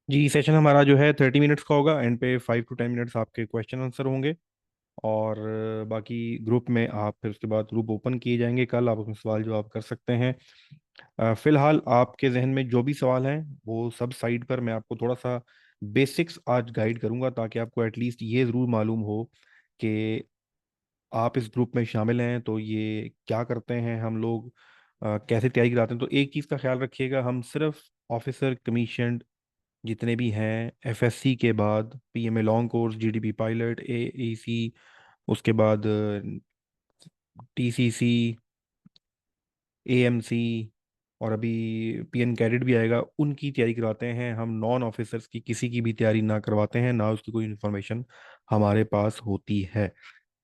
जी, session हमारा जो है 30 मिनट्स का होगा। एंड पे 5 to 10 मिनट्स आपके क्वेश्चन आंसर होंगे। और बाकी ग्रुप में आप फिर उसके बाद ग्रुप ओपन किए जाएंगे। कल आप उसमें सवाल जवाब कर सकते हैं। फिलहाल आपके जहन में जो भी सवाल हैं वो सब साइड पर, मैं आपको थोड़ा सा बेसिक्स आज गाइड करूंगा ताकि आपको एटलीस्ट ये ज़रूर मालूम हो कि आप इस ग्रुप में शामिल हैं तो ये क्या करते हैं हम लोग, कैसे तैयारी कराते हैं। तो एक चीज़ का ख्याल रखिएगा, हम सिर्फ ऑफिसर कमीशन जितने भी हैं, एफएससी के बाद PMA long course, GDP pilot, AEC, उसके बाद टीसीसी, एएमसी, और अभी पीएन कैडेट भी आएगा, उनकी तैयारी करवाते हैं। हम नॉन ऑफिसर्स की किसी की भी तैयारी ना करवाते हैं, ना उसकी कोई इन्फॉर्मेशन हमारे पास होती है।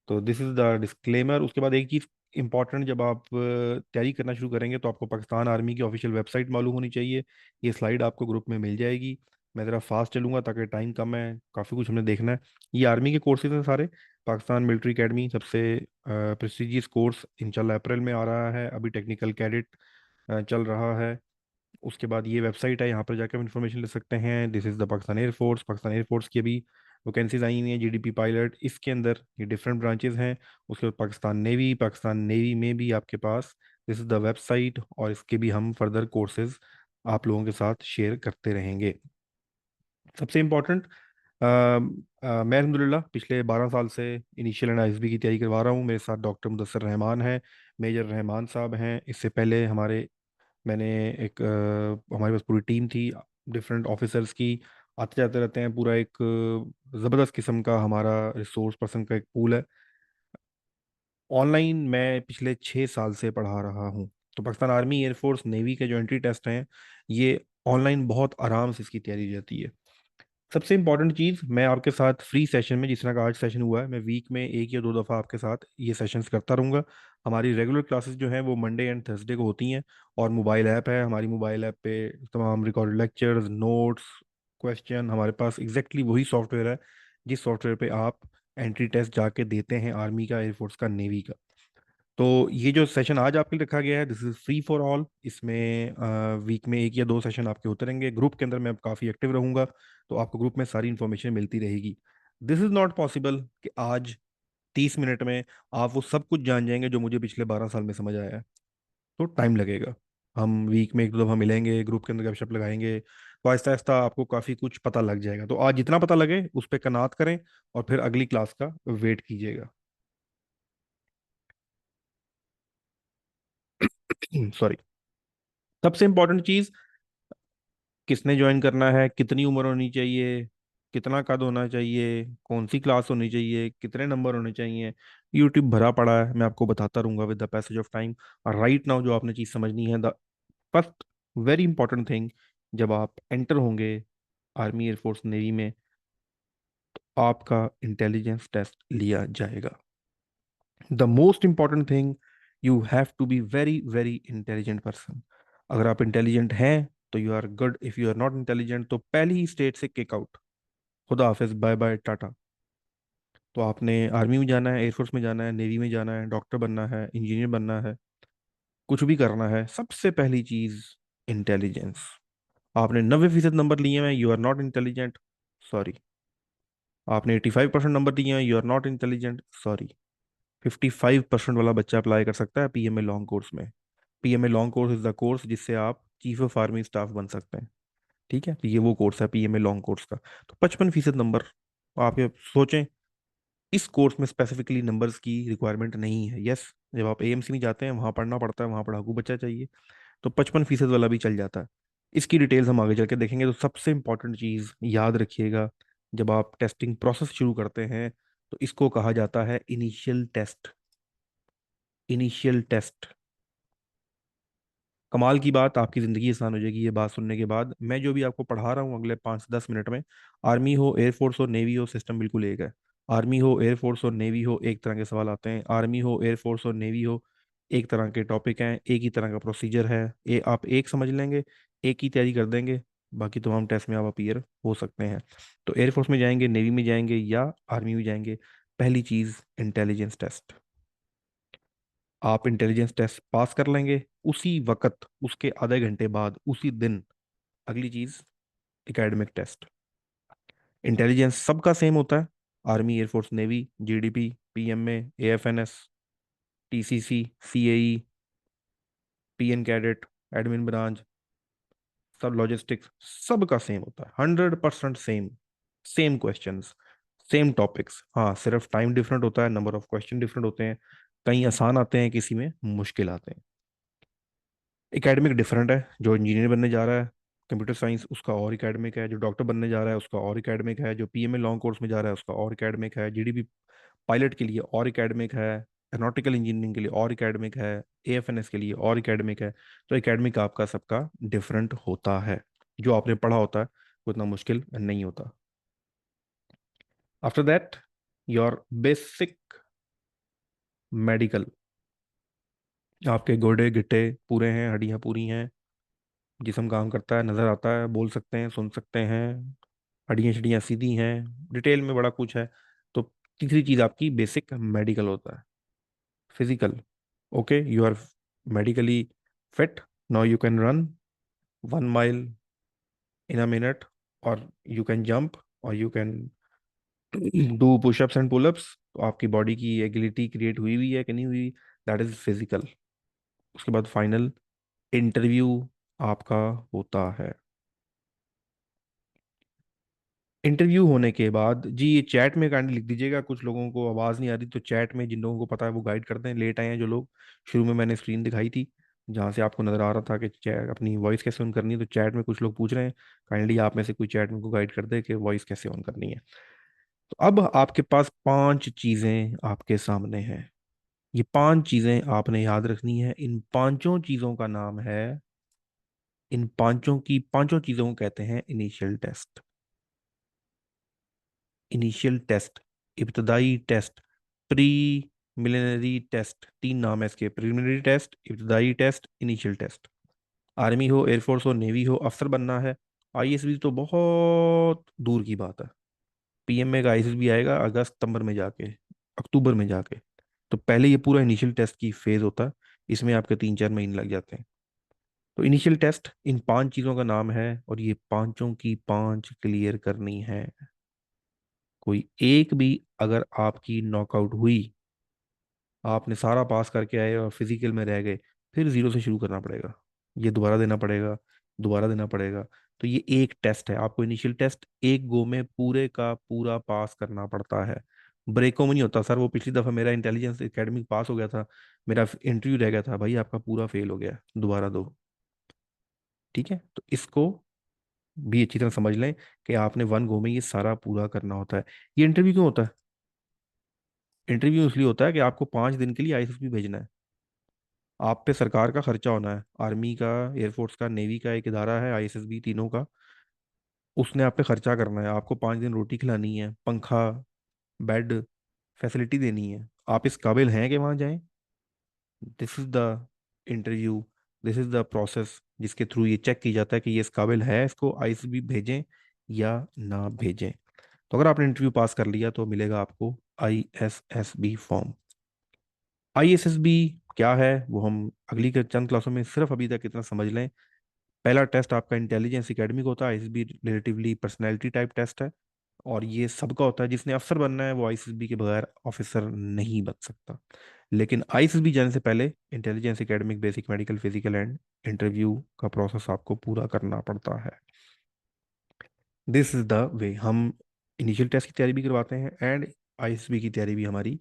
तो दिस इज द डिस्क्लेमर। उसके बाद एक चीज़ इंपॉर्टेंट, जब आप तैयारी करना शुरू करेंगे तो आपको पाकिस्तान आर्मी की ऑफिशियल वेबसाइट मालूम होनी चाहिए। ये स्लाइड आपको ग्रुप में मिल जाएगी। मैं ज़रा फास्ट चलूंगा ताकि टाइम कम है, काफ़ी कुछ हमने देखना है। ये आर्मी के कोर्सेज हैं सारे। पाकिस्तान मिलिट्री एकेडमी सबसे प्रेस्टिजियस कोर्स इंशाल्लाह अप्रैल में आ रहा है। अभी टेक्निकल कैडेट चल रहा है। उसके बाद ये वेबसाइट है, यहाँ पर जाकर हम इन्फॉर्मेशन ले सकते हैं। This is the Pakistan air force. Pakistan air force की अभी वैकेंसीज आई हुई हैं, जीडीपी पायलट, इसके अंदर ये डिफरेंट ब्रांचेज हैं। उसके बाद पाकिस्तान नेवी में भी आपके पास दिस इज़ द वेबसाइट, और इसके भी हम फर्दर कोर्सेज आप लोगों के साथ शेयर करते रहेंगे। सबसे इम्पोर्टेंट, मैं अल्हम्दुलिल्लाह पिछले 12 साल से इनिशियल एंड आईएसबी की तैयारी करवा रहा हूँ। मेरे साथ डॉक्टर मुदस्सर रहमान हैं, मेजर रहमान साहब हैं। इससे पहले मैंने एक हमारे पास पूरी टीम थी डिफरेंट ऑफिसर्स की, आते जाते रहते हैं। पूरा एक ज़बरदस्त किस्म का हमारा रिसोर्स पर्सन का एक पूल है। ऑनलाइन मैं पिछले 6 साल से पढ़ा रहा हूँ। तो पाकिस्तान आर्मी, एयरफोर्स, नेवी के जो एंट्री टेस्ट हैं, ये ऑनलाइन बहुत आराम से इसकी तैयारी की जाती है। सबसे इंपॉर्टेंट चीज़, मैं आपके साथ फ्री सेशन में, जिस तरह का आज सेशन हुआ है, मैं वीक में 1 या 2 दफ़ा आपके साथ ये सेशंस करता रहूँगा। हमारी रेगुलर क्लासेस जो हैं वो मंडे एंड थर्सडे को होती हैं। और मोबाइल ऐप है, हमारी मोबाइल ऐप पे तमाम रिकॉर्डेड लेक्चर्स, नोट्स, क्वेश्चन, हमारे पास एग्जैक्टली वही सॉफ्टवेयर है जिस सॉफ्टवेयर पे आप एंट्री टेस्ट जाके देते हैं, आर्मी का, एयरफोर्स का, नेवी का। तो ये जो सेशन आज आपके लिए रखा गया है, this is free for all. इसमें वीक में 1 या 2 सेशन आपके होते रहेंगे। ग्रुप के अंदर मैं काफ़ी एक्टिव रहूंगा, तो आपको ग्रुप में सारी इन्फॉर्मेशन मिलती रहेगी। दिस इज नॉट पॉसिबल कि आज 30 मिनट में आप वो सब कुछ जान जाएंगे जो मुझे पिछले 12 साल में समझ आया है। तो टाइम लगेगा। हम वीक में 1 2 दफ़ा मिलेंगे, ग्रुप के अंदर गपशप लगाएंगे, तो आहिस्ता आहिस्ता आपको काफ़ी कुछ पता लग जाएगा। तो आज जितना पता लगे उस पर कनात करें, और फिर अगली क्लास का वेट कीजिएगा। सॉरी। सबसे इंपॉर्टेंट चीज़, किसने ज्वाइन करना है, कितनी उम्र होनी चाहिए, कितना कद होना चाहिए, कौन सी क्लास होनी चाहिए, कितने नंबर होने चाहिए, यूट्यूब भरा पड़ा है। मैं आपको बताता रहूंगा with the passage of time. और राइट नाउ जो आपने चीज़ समझनी है, the first very important thing, जब आप एंटर होंगे आर्मी, एयरफोर्स, नेवी में, आपका इंटेलिजेंस टेस्ट लिया जाएगा। The most important thing, you have to be very very intelligent person. अगर आप इंटेलिजेंट हैं तो you are good. If you are not intelligent तो पहली ही स्टेट से किक आउट। खुदा हाफिज, बाय बाय, टाटा। तो आपने आर्मी में जाना है, एयरफोर्स में जाना है, नेवी में जाना है, डॉक्टर बनना है, इंजीनियर बनना है, कुछ भी करना है, सबसे पहली चीज इंटेलिजेंस। आपने 90% नंबर लिए हैं, you are not intelligent, sorry. आपने 85% नंबर दिए हैं, you are not intelligent, sorry. 55% वाला बच्चा अप्लाई कर सकता है पीएमए लॉन्ग कोर्स में। PMA long course is the course जिससे आप चीफ ऑफ आर्मी स्टाफ बन सकते हैं। ठीक है, तो ये वो कोर्स है पीएमए लॉन्ग कोर्स का। तो 55% नंबर। आप ये सोचें, इस कोर्स में स्पेसिफिकली नंबर्स की रिक्वायरमेंट नहीं है। यस, जब आप एएमसी में जाते हैं वहाँ पढ़ना पड़ता है, वहाँ पढ़ाकू बच्चा चाहिए, तो 55% वाला भी चल जाता है। इसकी डिटेल्स हम आगे चल के देखेंगे। तो सबसे इंपॉर्टेंट चीज़ याद रखिएगा, जब आप टेस्टिंग प्रोसेस शुरू करते हैं तो इसको कहा जाता है इनिशियल टेस्ट। Initial test. कमाल की बात, आपकी ज़िंदगी आसान हो जाएगी ये बात सुनने के बाद। मैं जो भी आपको पढ़ा रहा हूँ अगले 5 से 10 मिनट में, आर्मी हो, एयरफोर्स हो, नेवी हो, सिस्टम बिल्कुल एक है। आर्मी हो, एयरफोर्स हो, नेवी हो, एक तरह के सवाल आते हैं। आर्मी हो, एयरफोर्स हो, नेवी हो, एक तरह के टॉपिक हैं, एक ही तरह का प्रोसीजर है। आप एक समझ लेंगे, एक ही तैयारी कर देंगे, बाकी तमाम टेस्ट में आप अपीयर हो सकते हैं। तो एयरफोर्स में जाएंगे, नेवी में जाएंगे या आर्मी में जाएंगे, पहली चीज़ इंटेलिजेंस टेस्ट। आप इंटेलिजेंस टेस्ट पास कर लेंगे, उसी वक्त, उसके आधे घंटे बाद, उसी दिन, अगली चीज एकेडमिक टेस्ट। इंटेलिजेंस सबका सेम होता है, army, air force, navy, GDP, PMA, एएफएनएस, TCC, CAE, PN cadet, admin branch, सब लॉजिस्टिक्स, सबका सेम होता है, 100% same. Same questions, same topics, हाँ सिर्फ टाइम डिफरेंट होता है, नंबर ऑफ क्वेश्चन डिफरेंट होते हैं, कहीं आसान आते हैं, किसी में मुश्किल आते हैं। एकेडमिक डिफरेंट है, जो इंजीनियर बनने जा रहा है कंप्यूटर साइंस उसका और एकेडमिक है, जो डॉक्टर बनने जा रहा है उसका और एकेडमिक है, जो पीएमए लॉन्ग कोर्स में जा रहा है उसका और एकेडमिक है, जीडीपी पायलट के लिए और एकेडमिक है, एरोनॉटिकल इंजीनियरिंग के लिए और एकेडमिक है, एएफएनएस के लिए और एकेडमिक है। तो एकेडमिक आपका सबका डिफरेंट होता है, जो आपने पढ़ा होता है वो इतना मुश्किल नहीं होता। After that your basic medical, आपके गोडे गिट्टे पूरे हैं, हड्डियां पूरी हैं, जिसम काम करता है, नजर आता है, बोल सकते हैं, सुन सकते हैं, हड्डियां शड्डियां सीधी हैं, डिटेल में बड़ा कुछ है। तो तीसरी चीज आपकी बेसिक मेडिकल होता है। Physical, okay you are medically fit, now you can run 1 mile in a minute, और यू कैन जंप, और you can do pushups and pullups. तो आपकी बॉडी की एगिलिटी क्रिएट हुई हुई है कि नहीं हुई, दैट इज फिजिकल। उसके बाद फाइनल इंटरव्यू आपका होता है। इंटरव्यू होने के बाद जी, ये चैट में काइंडली लिख दीजिएगा, कुछ लोगों को आवाज़ नहीं आ रही तो चैट में, जिन लोगों को पता है वो गाइड करते हैं, लेट आए हैं जो लोग। शुरू में मैंने स्क्रीन दिखाई थी जहाँ से आपको नज़र आ रहा था कि चैट अपनी वॉइस कैसे ऑन करनी है, तो चैट में कुछ लोग पूछ रहे हैं, काइंडली आप में से कोई चैट में को गाइड कर दे कि वॉइस कैसे ऑन करनी है। तो अब आपके पास 5 चीज़ें आपके सामने हैं, ये 5 चीज़ें आपने याद रखनी है। इन 5 चीज़ों का नाम है, इन पांचों चीज़ों को कहते हैं इनिशियल टेस्ट। इनिशियल टेस्ट, इब्तदाई टेस्ट, प्री मिलिनरी टेस्ट, 3 नाम है इसके, प्रीलिमिनरी टेस्ट, इब्तदाई टेस्ट, इनिशियल टेस्ट। आर्मी हो, एयरफोर्स हो, नेवी हो, अफसर बनना है, आईएसबी तो बहुत दूर की बात है। पीएमए का आईएसबी आएगा अगस्त सितंबर में जाके, अक्टूबर में जाके। तो पहले ये पूरा इनिशियल टेस्ट की फेज होता है, इसमें आपके 3-4 महीने लग जाते हैं। तो इनिशियल टेस्ट इन 5 चीज़ों का नाम है, और ये पांचों की पांच क्लियर करनी है। कोई एक भी अगर आपकी नॉकआउट हुई, आपने सारा पास करके आए और फिजिकल में रह गए, फिर जीरो से शुरू करना पड़ेगा, ये दोबारा देना पड़ेगा, दोबारा देना पड़ेगा। तो ये एक टेस्ट है, आपको इनिशियल टेस्ट एक गो में पूरे का पूरा पास करना पड़ता है। ब्रेकों में नहीं होता सर, वो पिछली दफा मेरा इंटेलिजेंस एकेडमिक पास हो गया था, मेरा इंटरव्यू रह गया था, भाई आपका पूरा फेल हो गया, दोबारा दो। ठीक है, तो इसको भी अच्छी तरह समझ लें कि आपने 1 गो में ये सारा पूरा करना होता है। ये इंटरव्यू क्यों होता है? इंटरव्यू इसलिए होता है कि आपको 5 दिन के लिए आईएसएसबी भेजना है, आप पे सरकार का खर्चा होना है, आर्मी का, एयरफोर्स का, नेवी का एक इदारा है आईएसएसबी, तीनों का, उसने आप पे खर्चा करना है, आपको 5 दिन रोटी खिलानी है, पंखा, बेड, फैसिलिटी देनी है। आप इस काबिल हैं कि वहां जाएं? This is the interview, this is the process जिसके थ्रू ये चेक की जाता है कि ये इस काबिल है, इसको आईएसएसबी भेजें या ना भेजें। तो अगर आपने इंटरव्यू पास कर लिया तो मिलेगा आपको आईएसएसबी फॉर्म। आईएसएसबी क्या है वो हम अगली के चंद क्लासों में, सिर्फ अभी तक इतना समझ लें। पहला टेस्ट आपका इंटेलिजेंस एकेडमिक होता है, ISB relatively personality type test है, और ये सबका होता है, जिसने अफसर बनना है वो आईएसबी के बगैर ऑफिसर नहीं बन सकता। लेकिन आईएसबी जाने से पहले intelligence academic basic medical physical and interview का प्रोसेस आपको पूरा करना पड़ता है। दिस इज द वे हम इनिशियल टेस्ट की तैयारी भी करवाते हैं, एंड आईएसबी की तैयारी भी हमारी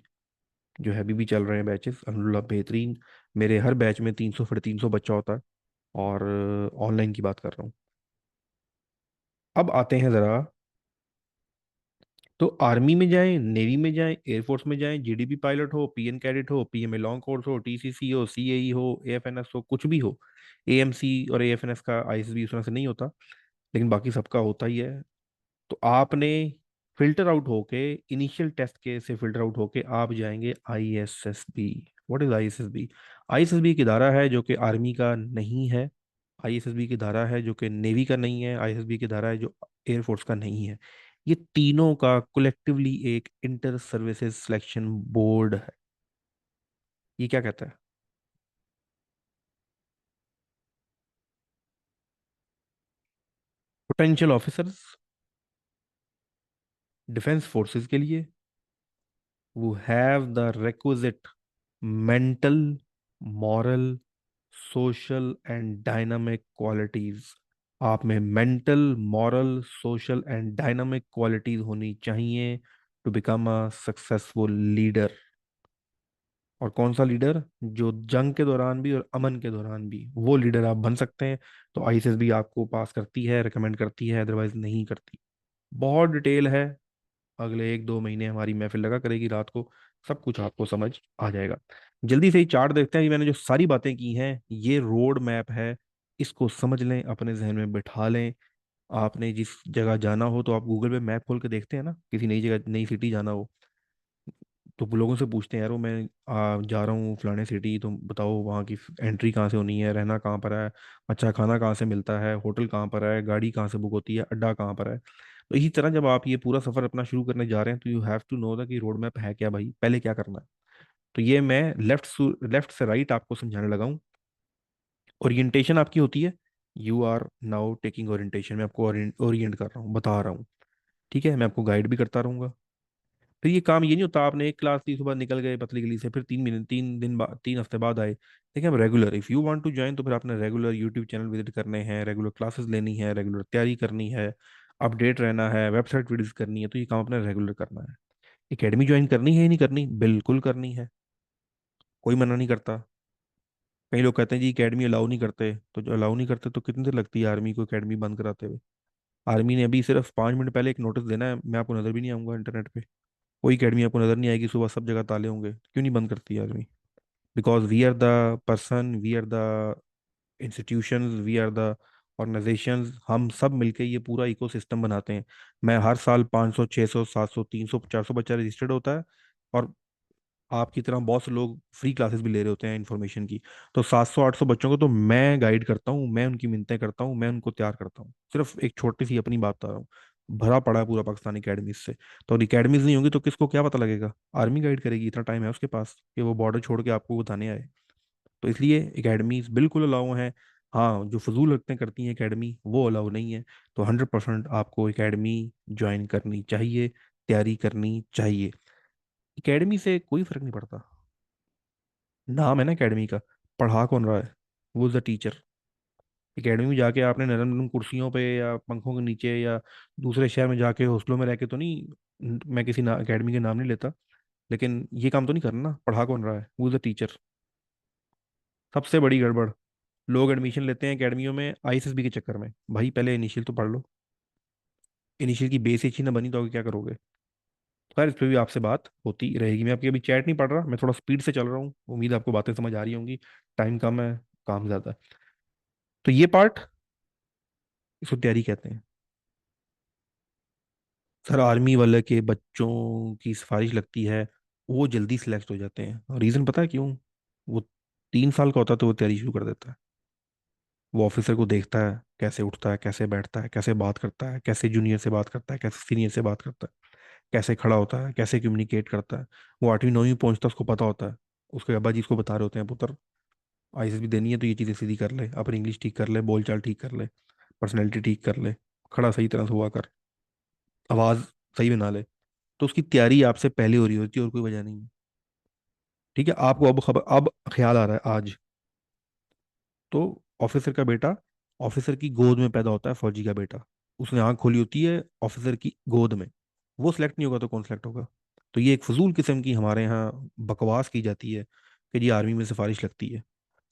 जो है अभी भी चल रहे हैं बैचेस, अल्हम्दुलिल्लाह बेहतरीन। मेरे हर बैच में 300 साढ़े 300 बच्चा होता है, और ऑनलाइन की बात कर रहा हूँ। अब आते हैं ज़रा, तो आर्मी में जाएं, नेवी में जाएं, एयरफोर्स में जाएं, जीडीपी पायलट हो, पीएन कैडेट हो, पीएमए लॉन्ग कोर्स हो, टीसीसी हो, सीएई हो, एएफएनएस हो, कुछ भी हो, एएमसी और एएफएनएस का आईएसबी उस तरह से नहीं होता, लेकिन बाकी सबका होता ही है। तो आपने फिल्टर आउट होके, इनिशियल टेस्ट के से फिल्टर आउट होके आप जाएंगे ISSB. What is ISSB? ISSB एक इदारा है जो कि आर्मी का नहीं है, आईएसएसबी की धारा है जो कि नेवी का नहीं है, आईएसएसबी की धारा है जो एयरफोर्स का नहीं है। ये तीनों का कलेक्टिवली एक इंटर सर्विसेज सिलेक्शन बोर्ड है। ये क्या कहता है? पोटेंशियल ऑफिसर्स डिफेंस फोर्सेस के लिए, वो have the requisite mental, moral, social and dynamic qualities. आप में mental, moral, social and dynamic qualities होनी चाहिए to become a successful leader. और कौन सा लीडर? जो जंग के दौरान भी और अमन के दौरान भी, वो लीडर आप बन सकते हैं। तो आईसीएस भी आपको पास करती है, रिकमेंड करती है, अदरवाइज नहीं करती। बहुत डिटेल है। अगले 1-2 महीने हमारी महफिल लगा करेगी रात को, सब कुछ आपको समझ आ जाएगा। जल्दी से ही चार्ट देखते हैं। ये मैंने जो सारी बातें की हैं, ये रोड मैप है। इसको समझ लें, अपने जहन में बिठा लें। आपने जिस जगह जाना हो तो आप गूगल पे मैप खोल के देखते हैं ना, किसी नई जगह, नई सिटी जाना हो, तो वो लोगों से पूछते हैं, यार वो मैं जा रहा हूँ फलाने सिटी, तो बताओ वहाँ की एंट्री कहाँ से होनी है, रहना कहाँ पर है, अच्छा खाना कहाँ से मिलता है, होटल कहाँ पर है, गाड़ी कहाँ से बुक होती है, अड्डा कहाँ पर है। तो इसी तरह जब आप ये पूरा सफर अपना शुरू करने जा रहे हैं, तो you have to know the कि रोड मैप है क्या भाई, पहले क्या करना है। तो ये मैं लेफ्ट से राइट आपको समझाने लगा हूँ। ओरिएंटेशन आपकी होती है, you are now taking orientation. मैं आपको ओरिएंट कर रहा हूँ, बता रहा हूँ। ठीक है, मैं आपको गाइड भी करता रहूंगा। फिर ये काम ये नहीं होता आपने एक क्लास ली, सुबह निकल गए पतली गली से, फिर 3 महीने, 3 दिन बाद, 3 हफ्ते बाद आए। देखिए, हम regular, if you want to join, तो फिर आपने रेगुलर यूट्यूब चैनल विजिट करने हैं, रेगुलर क्लासेस लेनी है, रेगुलर तैयारी करनी है, अपडेट रहना है, वेबसाइट विजिट करनी है। तो ये काम अपने रेगुलर करना है। एकेडमी ज्वाइन करनी है या नहीं करनी? बिल्कुल करनी है, कोई मना नहीं करता। कई लोग कहते हैं जी एकेडमी अलाउ नहीं करते, तो जो अलाउ नहीं करते तो कितनी देर लगती है आर्मी को एकेडमी बंद कराते हुए? आर्मी ने अभी सिर्फ 5 मिनट पहले एक नोटिस देना है, मैं आपको नजर भी नहीं आऊंगा इंटरनेट पे, कोई एकेडमी आपको नजर नहीं आएगी, सुबह सब जगह ताले होंगे। क्यों नहीं बंद करती है army? Because we are the person, we are the institutions, we are the organisations, हम सब मिलके ये पूरा इकोसिस्टम बनाते हैं। मैं हर साल 500, 600, 700, 300, 400 बच्चा रजिस्टर्ड होता है। और आपकी तरह बहुत से लोग फ्री क्लासेस भी ले रहे होते हैं इन्फॉर्मेशन की। तो 700-800 बच्चों को तो मैं गाइड करता हूँ, मैं उनकी मिन्नतें करता हूँ, मैं उनको तैयार करता हूँ। सिर्फ एक छोटी सी अपनी बात बता रहा हूँ, भरा पड़ा है पूरा पाकिस्तान एकेडमीज से। तो अगर एकेडमीज नहीं होंगी तो किसको क्या पता लगेगा? आर्मी गाइड करेगी, इतना टाइम है उसके पास कि वो बॉर्डर छोड़ के आपको बताने आए। तो इसलिए एकेडमीज बिल्कुल अलाउ हैं। हाँ, जो फजूल हरकतें करती हैं एकेडमी, वो अलाउ नहीं है। तो 100% आपको एकेडमी ज्वाइन करनी चाहिए, तैयारी करनी चाहिए। एकेडमी से कोई फर्क नहीं पड़ता, नाम है ना एकेडमी का, पढ़ा कौन रहा है, वो इज द टीचर। एकेडमी में जाके आपने नरम नरम कुर्सियों पे या पंखों के नीचे या दूसरे शहर में जाके हॉस्टलों में रह के तो नहीं, मैं किसी ना एकेडमी के नाम नहीं लेता, लेकिन ये काम तो नहीं करना ना। पढ़ा कौन रहा है, वो इज द टीचर। सबसे बड़ी गड़बड़, लोग एडमिशन लेते हैं एकेडमियों में आईएसएसबी के चक्कर में। भाई पहले इनिशियल तो पढ़ लो, इनिशियल की बेस ही अच्छी ना बनी तो आगे क्या करोगे? खैर, इस पर भी आपसे बात होती रहेगी। मैं आपकी अभी चैट नहीं पढ़ रहा, मैं थोड़ा स्पीड से चल रहा हूँ, उम्मीद है आपको बातें समझ आ रही होंगी। टाइम कम है, काम ज़्यादा है। तो ये पार्ट, इसको तैयारी कहते हैं। सर, आर्मी वाले के बच्चों की सिफारिश लगती है, वो जल्दी सिलेक्ट हो जाते हैं। रीज़न पता है क्यों? वो 3 साल का होता है तो वो तैयारी शुरू कर देता है। वो ऑफिसर को देखता है, कैसे उठता है, कैसे बैठता है, कैसे बात करता है, कैसे जूनियर से बात करता है, कैसे सीनियर से बात करता है, कैसे खड़ा होता है, कैसे कम्युनिकेट करता है। वो 8वीं 9वीं पहुंचता है, उसको पता होता है। उसके अब्बा जी इसको बता रहे होते हैं, पुत्र आईएएस भी देनी है तो ये चीज़ें सीधी कर ले, अपनी इंग्लिश ठीक कर ले, बोल चाल ठीक कर ले, पर्सनैलिटी ठीक कर ले, खड़ा सही तरह से हुआ कर, आवाज़ सही बना ले। तो उसकी तैयारी आपसे पहले हो रही होती है, और कोई वजह नहीं है। ठीक है, आपको अब खबर, अब ख्याल आ रहा है आज। तो ऑफिसर का बेटा ऑफिसर की गोद में पैदा होता है, फौजी का बेटा, उसने आंख खोली होती है ऑफिसर की गोद में। वो सिलेक्ट नहीं होगा तो कौन सिलेक्ट होगा? तो ये एक फजूल किस्म की हमारे यहाँ बकवास की जाती है कि जी आर्मी में सिफारिश लगती है।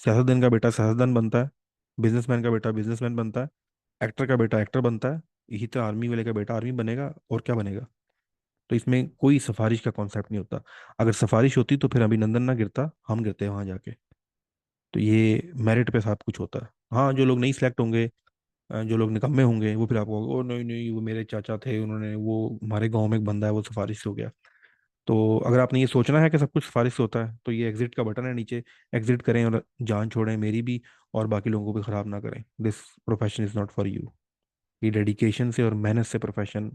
सियासतदान का बेटा सियासतदान बनता है, बिजनेसमैन का बेटा बिजनेसमैन बनता है, एक्टर का बेटा एक्टर बनता है। यही तो आर्मी वाले का बेटा आर्मी बनेगा, और क्या बनेगा? तो इसमें कोई सिफारिश का कॉन्सेप्ट नहीं होता। अगर सिफारिश होती तो फिर अभिनंदन ना गिरता, हम गिरते वहां जाके। तो ये मेरिट पे सब कुछ होता है। हाँ, जो लोग नहीं सिलेक्ट होंगे, जो लोग निकम्मे होंगे, वो फिर आपको, ओ नहीं नहीं वो मेरे चाचा थे, उन्होंने, वो हमारे गांव में एक बंदा है वो सिफारिश से हो गया। तो अगर आपने ये सोचना है कि सब कुछ सिफारिश से होता है, तो ये एग्जिट का बटन है नीचे, एग्जिट करें और जान छोड़ें मेरी भी, और बाकी लोगों को भी खराब ना करें। This profession is not for you. ये डेडिकेशन से और मेहनत से प्रोफेशन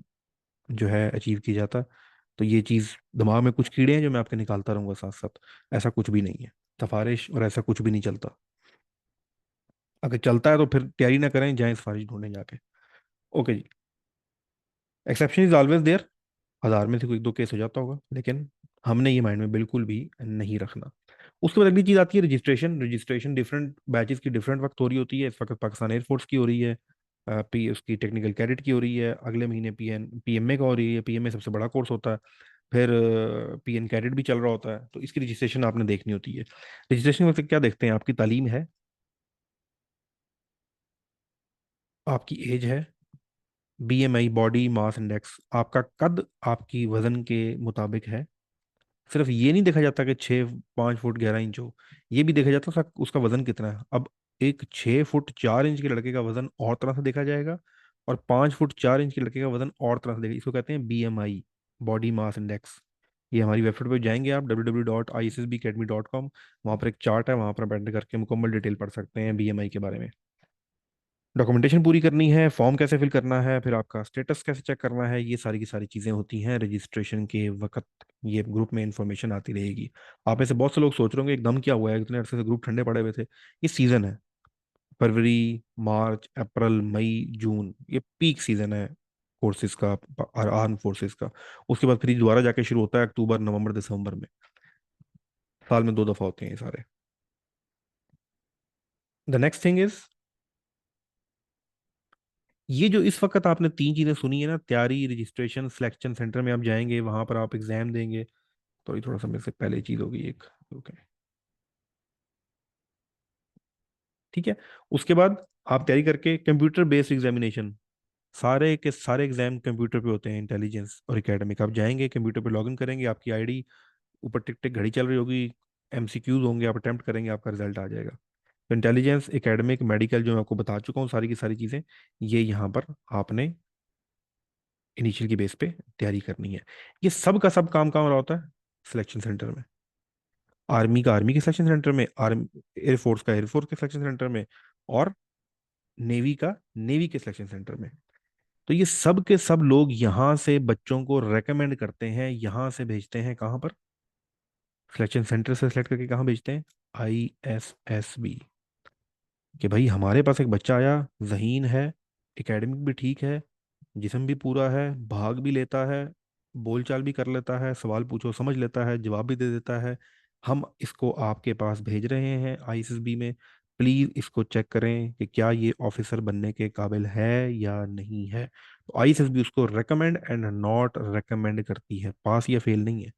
जो है अचीव किया जाता है। तो ये चीज़, दिमाग में कुछ कीड़े हैं जो मैं आपके निकालता रहूंगा साथ साथ, ऐसा कुछ भी नहीं है। सिफारिश और ऐसा कुछ भी नहीं चलता। अगर चलता है तो फिर तैयारी ना करें, जाएं सिफारिश ढूंढने जाके। ओके जी। Exception is always there. 1000 में से कोई 2 केस हो जाता होगा, लेकिन हमने ये माइंड में बिल्कुल भी नहीं रखना। उसके बाद अगली चीज आती है रजिस्ट्रेशन। रजिस्ट्रेशन डिफरेंट बैचेस की डिफरेंट वक्त हो रही होती है। इस वक्त पाकिस्तान एयरफोर्स की हो रही है, पी उसकी टेक्निकल कैडेट की हो रही है, अगले महीने पीएमए का हो रही है। पीएमए सबसे बड़ा कोर्स होता है। फिर पीएन कैडेट भी चल रहा होता है, तो इसकी रजिस्ट्रेशन आपने देखनी होती है। रजिस्ट्रेशन में से क्या देखते हैं? आपकी तालीम है, आपकी एज है, बीएमआई बॉडी मास इंडेक्स, आपका कद आपकी वजन के मुताबिक है। सिर्फ ये नहीं देखा जाता कि 6 5 फुट 11 इंच हो, ये भी देखा जाता है उसका वजन कितना है। अब एक 6 फुट 4 इंच के लड़के का वजन और तरह से देखा जाएगा, और 5 फुट 4 इंच के लड़के का वजन और तरह से देखा। इसको कहते हैं बीएमआई, बॉडी मास इंडेक्स। ये हमारी वेबसाइट पर जाएंगे आप www.issbacademy.com, वहाँ पर एक चार्ट है, वहाँ पर बैठ करके मुकम्मल डिटेल पढ़ सकते हैं बीएमआई के बारे में। डॉक्यूमेंटेशन पूरी करनी है, फॉर्म कैसे फिल करना है, फिर आपका स्टेटस कैसे चेक करना है, ये सारी की सारी चीज़ें होती हैं रजिस्ट्रेशन के वक्त। ये ग्रुप में इंफॉर्मेशन आती रहेगी। आप में से बहुत से लोग सोच रहे होंगे एकदम क्या हुआ है, इतने अरसे से ग्रुप ठंडे पड़े हुए थे। ये सीज़न है। फरवरी, मार्च, अप्रैल, मई, जून, ये पीक सीज़न है कोर्सेज का, आर्म फोर्सेज का। उसके बाद फिर ये दोबारा जाके शुरू होता है अक्टूबर नवंबर दिसंबर में। साल में 2 दफ़ा होते हैं ये सारे। द नेक्स्ट थिंग इज, ये जो इस वक्त आपने 3 चीजें सुनी है ना, तैयारी, रजिस्ट्रेशन, सिलेक्शन सेंटर में आप जाएंगे, वहां पर आप एग्जाम देंगे। तो ये थोड़ा सा मेरे से पहले चीज होगी एक। ओके, ठीक है। उसके बाद आप तैयारी करके कंप्यूटर बेस्ड एग्जामिनेशन, सारे के सारे एग्जाम कंप्यूटर पे होते हैं। इंटेलिजेंस और एकेडमिक, आप जाएंगे कंप्यूटर पे लॉगिन करेंगे, आपकी आईडी ऊपर टिक टिक घड़ी चल रही होगी, एमसीक्यूज होंगे, आप अटेम्प्ट करेंगे, आपका रिजल्ट आ जाएगा। तो इंटेलिजेंस, एकेडमिक, मेडिकल, जो मैं आपको बता चुका हूँ सारी की सारी चीज़ें, ये यहाँ पर आपने इनिशियल की बेस पे तैयारी करनी है। ये सब का सब काम कहाँ हो रहा होता है? सिलेक्शन सेंटर में। आर्मी का आर्मी के सिलेक्शन सेंटर में, आर्मी एयरफोर्स का एयरफोर्स के सिलेक्शन सेंटर में, और नेवी का नेवी के सिलेक्शन सेंटर में। तो ये सब के सब लोग यहाँ से बच्चों को रेकमेंड करते हैं, यहाँ से भेजते हैं कहाँ पर? सिलेक्शन सेंटर से सिलेक्ट करके कहाँ भेजते हैं? ISSB। कि भाई हमारे पास एक बच्चा आया, जहीन है, एकेडमिक भी ठीक है, जिस्म भी पूरा है, भाग भी लेता है, बोलचाल भी कर लेता है, सवाल पूछो समझ लेता है, जवाब भी दे देता है, हम इसको आपके पास भेज रहे हैं ISSB में। प्लीज़ इसको चेक करें कि क्या ये ऑफिसर बनने के काबिल है या नहीं है। तो ISSB उसको रेकमेंड एंड नॉट रेकमेंड करती है, पास या फेल नहीं है।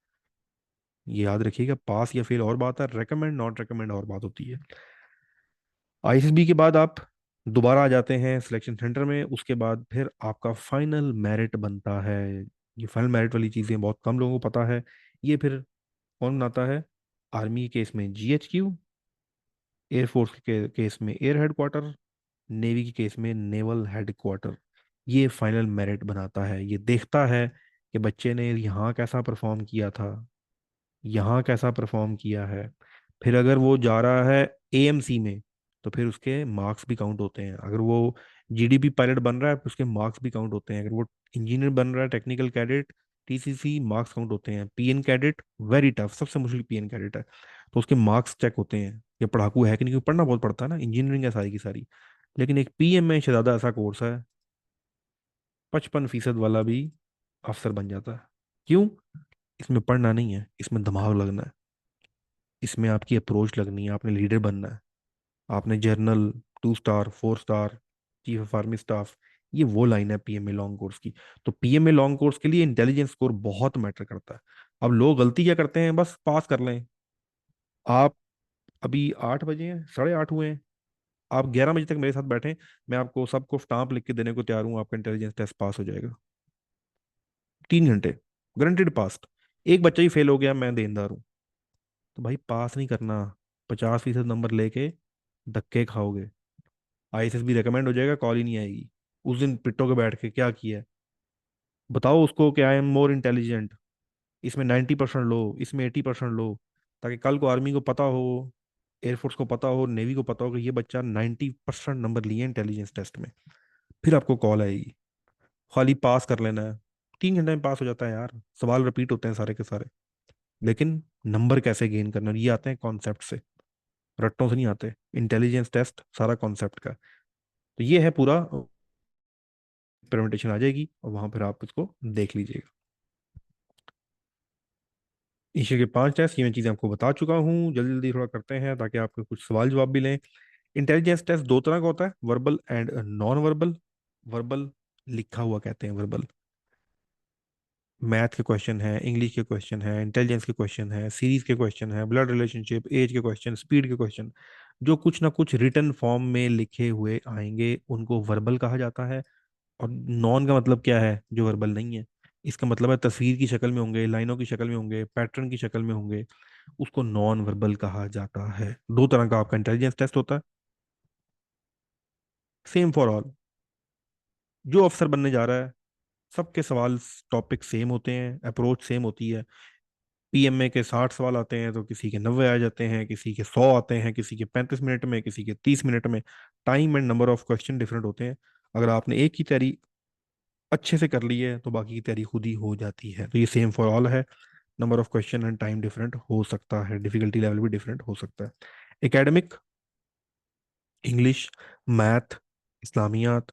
ये याद रखिएगा, पास या फेल और बात है, रेकमेंड नॉट रेकमेंड और बात होती है। ISSB के बाद आप दोबारा आ जाते हैं सिलेक्शन सेंटर में। उसके बाद फिर आपका फाइनल मेरिट बनता है। ये फाइनल मेरिट वाली चीज़ें बहुत कम लोगों को पता है। ये फिर कौन बनाता है? आर्मी के केस में GHQ, एयरफोर्स के केस में एयर हेडक्वार्टर, नेवी के केस में नेवल हेडक्वार्टर। ये फाइनल मेरिट बनाता है, ये देखता है कि बच्चे ने यहाँ कैसा परफॉर्म किया था, यहाँ कैसा परफॉर्म किया है। फिर अगर वो जा रहा है AMC में, तो फिर उसके मार्क्स भी काउंट होते हैं। अगर वो GDP पायलट बन रहा है, तो उसके मार्क्स भी काउंट होते हैं। अगर वो इंजीनियर बन रहा है, technical cadet, TCC, marks count होते हैं। PN कैडेट वेरी टफ, सबसे मुश्किल PN कैडेट है, तो उसके मार्क्स चेक होते हैं। ये पढ़ाकू है कि नहीं, क्योंकि पढ़ना बहुत पड़ता है ना, इंजीनियरिंग है सारी की सारी। लेकिन एक PM में शहजादा ऐसा कोर्स है, 55% वाला भी अफसर बन जाता है। क्यों? इसमें पढ़ना नहीं है, इसमें दिमाग लगना है, इसमें आपकी अप्रोच लगनी है, आपने लीडर बनना है। आपने journal, 2 star, 4 star, chief of army staff, ये वो लाइन है PMA लॉन्ग कोर्स की। तो PMA लॉन्ग कोर्स के लिए इंटेलिजेंस स्कोर बहुत मैटर करता है। अब लोग गलती क्या करते हैं? बस पास कर लें। आप अभी 8 बजे हैं, 8:30 हुए हैं, आप 11 बजे तक मेरे साथ बैठे, मैं आपको सबको स्टाम्प लिख के देने को तैयार हूँ, आपका इंटेलिजेंस टेस्ट पास हो जाएगा। 3 घंटे गारंटेड पास। एक बच्चा ही फेल हो गया, मैं देनदार हूँ। तो भाई पास नहीं करना, 50% नंबर लेके धक्के खाओगे। ISSB रिकमेंड हो जाएगा, कॉल ही नहीं आएगी। उस दिन पिट्टो के बैठ के क्या किया है, बताओ उसको कि आई एम मोर इंटेलिजेंट, इसमें 90% लो, इसमें 80% लो, ताकि कल को आर्मी को पता हो, एयरफोर्स को पता हो, नेवी को पता हो कि ये बच्चा 90% नंबर लिए इंटेलिजेंस टेस्ट में। फिर आपको कॉल आएगी। खाली पास कर लेना है, 3 घंटे में पास हो जाता है यार, सवाल रिपीट होते हैं सारे के सारे। लेकिन नंबर कैसे गेन करना, ये आते हैं कॉन्सेप्ट से, रट्टों से नहीं आते। इंटेलिजेंस टेस्ट सारा कॉन्सेप्ट का। तो ये है पूरा प्रेजेंटेशन आ जाएगी और वहां पर आप इसको देख लीजिएगा। ईशा के 5 टेस्ट, ये मैं चीज़ें आपको बता चुका हूँ। जल्दी जल्दी थोड़ा करते हैं ताकि आपके कुछ सवाल जवाब भी लें। इंटेलिजेंस टेस्ट दो तरह का होता है, verbal and non verbal. Verbal लिखा हुआ कहते हैं वर्बल। मैथ के क्वेश्चन है, इंग्लिश के क्वेश्चन है, इंटेलिजेंस के क्वेश्चन है, सीरीज के क्वेश्चन है, ब्लड रिलेशनशिप, एज के क्वेश्चन, स्पीड के क्वेश्चन, जो कुछ ना कुछ रिटर्न फॉर्म में लिखे हुए आएंगे उनको वर्बल कहा जाता है। और नॉन का मतलब क्या है? जो वर्बल नहीं है। इसका मतलब है तस्वीर की शक्ल में होंगे, लाइनों की शक्ल में होंगे, पैटर्न की शक्ल में होंगे, उसको नॉन वर्बल कहा जाता है। दो तरह का आपका इंटेलिजेंस टेस्ट होता है, सेम फॉर ऑल। जो अफसर बनने जा रहा है, सबके सवाल टॉपिक सेम होते हैं, अप्रोच सेम होती है। पीएमए के 60 सवाल आते हैं तो किसी के 90 आ जाते हैं, किसी के 100 आते हैं, किसी के 35 मिनट में, किसी के 30 मिनट में। Time and number of question different होते हैं। अगर आपने एक ही तैयारी अच्छे से कर ली है तो बाकी की तैयारी खुद ही हो जाती है। तो ये सेम फॉर ऑल है। Number of question and time different हो सकता है, डिफिकल्टी लेवल भी डिफरेंट हो सकता है। एकेडमिक, इंग्लिश, मैथ, इस्लामियात,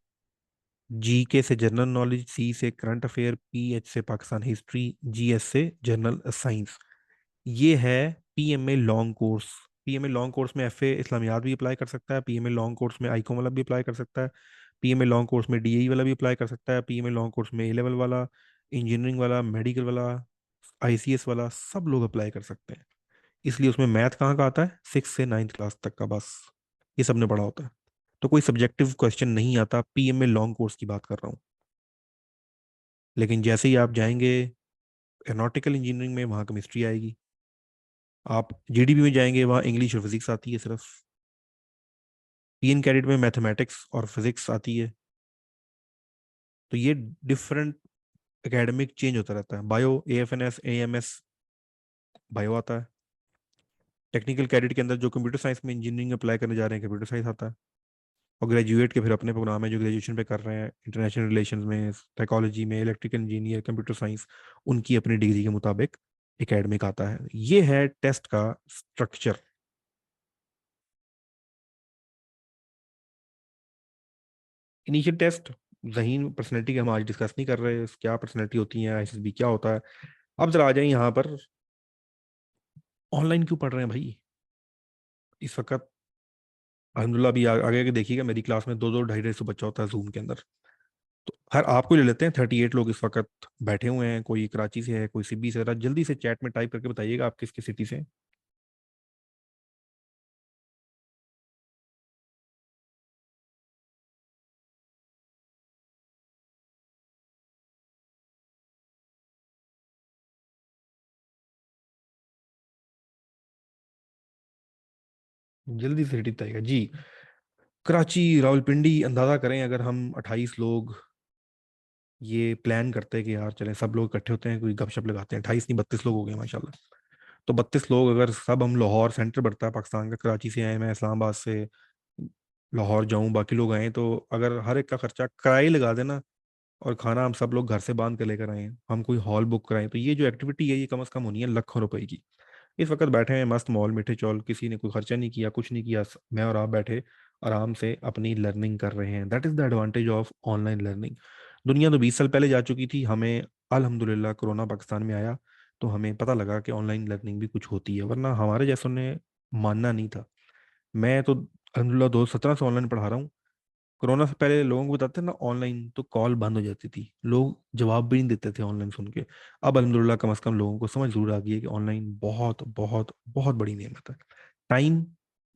जीके से जनरल नॉलेज, सी से करंट अफेयर, पीएच से पाकिस्तान हिस्ट्री, जीएस से जनरल साइंस। ये है PMA long course. PMA long course में एफए इस्लामियात भी अप्लाई कर सकता है, पीएमए लॉन्ग कोर्स में आईकॉम वाला भी अप्लाई कर सकता है, पीएमए लॉन्ग कोर्स में डीएई वाला भी अप्लाई कर सकता है, पीएमए लॉन्ग कोर्स में ए लेवल वाला, इंजीनियरिंग वाला, मेडिकल वाला, आईसीएस वाला, सब लोग अप्लाई कर सकते हैं। इसलिए उसमें मैथ कहाँ का आता है? 6 से 9th क्लास तक का बस, ये सबने पढ़ा होता है। तो कोई सब्जेक्टिव क्वेश्चन नहीं आता, पीएमए लॉन्ग कोर्स की बात कर रहा हूँ। लेकिन जैसे ही आप जाएंगे एरोनॉटिकल इंजीनियरिंग में, वहाँ केमिस्ट्री आएगी। आप जीडीबी में जाएंगे, वहाँ इंग्लिश और फिजिक्स आती है सिर्फ। पीएन कैडेट में मैथमेटिक्स और फिजिक्स आती है। तो ये डिफरेंट एकेडमिक चेंज होता रहता है। बायो, एएफएनएस, एएमएस, बायो आता है। टेक्निकल कैडेट के अंदर जो कंप्यूटर साइंस में इंजीनियरिंग अप्लाई करने जा रहे हैं, कंप्यूटर साइंस आता है। और ग्रेजुएट के फिर अपने प्रोग्राम है जो ग्रेजुएशन पे कर रहे हैं, इंटरनेशनल रिलेशंस में, साइकोलॉजी में, इलेक्ट्रिकल इंजीनियर, कंप्यूटर साइंस, उनकी अपनी डिग्री के मुताबिक एकेडमिक आता है। ये है टेस्ट का स्ट्रक्चर। इनिशियल टेस्ट, जहीन पर्सनैलिटी के हम आज डिस्कस नहीं कर रहे, क्या पर्सनैलिटी होती है, आईएसएसबी क्या होता है। अब जरा आ जाए यहाँ पर, ऑनलाइन क्यों पढ़ रहे हैं भाई इस वक्त? अलहमदुल्ला भी आगे आगे देखिएगा, मेरी क्लास में दो दो ढाई ढाई सौ बच्चा होता है जूम के अंदर। तो हर आपको ले लेते हैं, 38 लोग इस वक्त बैठे हुए हैं। कोई कराची से है, कोई सिब्बी से। जरा जल्दी से चैट में टाइप करके बताइएगा आप किस किस सिटी से हैं। जल्दी से सिटी बताइएगा जी। कराची, रावलपिंडी, अंदाजा करें अगर हम 28 लोग ये प्लान करते हैं कि यार चलें, सब लोग इकट्ठे होते हैं, कोई गपशप लगाते हैं। 28 नहीं, 32 लोग हो गए माशाल्लाह। तो 32 लोग अगर सब, हम लाहौर सेंटर पड़ता है पाकिस्तान का, कराची से आए, मैं इस्लामाबाद से लाहौर जाऊं, बाकी लोग आए, तो अगर हर एक का खर्चा किराए लगा देना और खाना हम सब लोग घर से बांध के लेकर आए, हम कोई हॉल बुक कराएं, तो ये जो एक्टिविटी है ये कम से कम होनी है लाखों रुपए की। इस वक्त बैठे हैं मस्त मॉल, मीठे चौल, किसी ने कोई खर्चा नहीं किया, कुछ नहीं किया। मैं और आप बैठे आराम से अपनी लर्निंग कर रहे हैं। That is the advantage of online learning. दुनिया तो 20 साल पहले जा चुकी थी। हमें अल्हम्दुलिल्लाह कोरोना पाकिस्तान में आया तो हमें पता लगा कि ऑनलाइन लर्निंग भी कुछ होती है, वरना हमारे जैसों ने मानना नहीं था। मैं तो अल्हम्दुलिल्लाह 2017 से ऑनलाइन पढ़ा रहा हूँ। कोरोना से पहले लोगों को बताते ना ऑनलाइन, तो कॉल बंद हो जाती थी, लोग जवाब भी नहीं देते थे ऑनलाइन सुन के। अब अल्हम्दुलिल्लाह कम से कम लोगों को समझ जरूर आ गई है कि ऑनलाइन बहुत बहुत बहुत बड़ी नेमत है। टाइम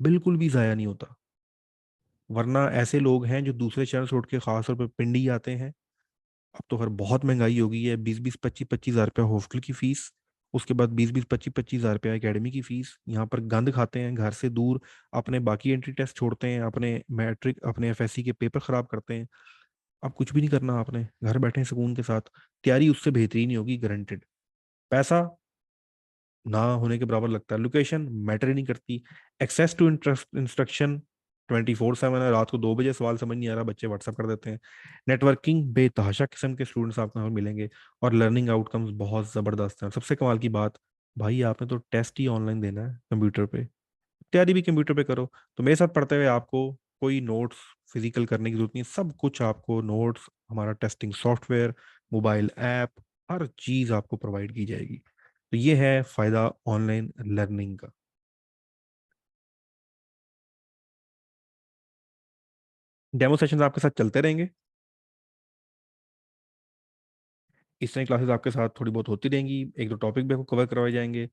बिल्कुल भी ज़ाया नहीं होता। वरना ऐसे लोग हैं जो दूसरे शहर छोड़ के खास तौर पर पिंडी आते हैं। अब तो खैर बहुत महंगाई हो गई है, 20-20 25-25 हज़ार रुपया हॉस्टल की फीस, उसके बाद 20-20 25-25 हज़ार रुपया एकेडमी की फीस। यहाँ पर गंद खाते हैं घर से दूर, अपने बाकी एंट्री टेस्ट छोड़ते हैं, अपने मैट्रिक, अपने एफएससी के पेपर खराब करते हैं। अब कुछ भी नहीं करना आपने, घर बैठे हैं सुकून के साथ। तैयारी उससे बेहतरीन ही होगी गारंटेड। पैसा ना होने के बराबर लगता है, लोकेशन मैटर ही नहीं करती। एक्सेस टू इंस्ट्रक्शन 24/7 है। रात को 2 बजे सवाल समझ नहीं आ रहा, बच्चे व्हाट्सअप कर देते हैं। नेटवर्किंग, बेतहाशा किस्म के स्टूडेंट्स आपको यहाँ मिलेंगे। और लर्निंग आउटकम्स बहुत ज़बरदस्त हैं। सबसे कमाल की बात, भाई आपने तो टेस्ट ही ऑनलाइन देना है कंप्यूटर पे, तैयारी भी कंप्यूटर पे करो। तो मेरे साथ पढ़ते हुए आपको कोई नोट्स फिजिकल करने की जरूरत नहीं है। सब कुछ आपको नोट्स हमारा टेस्टिंग सॉफ्टवेयर, मोबाइल ऐप, हर चीज़ आपको प्रोवाइड की जाएगी। तो ये है फ़ायदा ऑनलाइन लर्निंग का। डेमो सेशंस आपके साथ चलते रहेंगे, इस तरह क्लासेस आपके साथ थोड़ी बहुत होती रहेंगी, एक दो टॉपिक भी आपको कवर करवाए जाएंगे।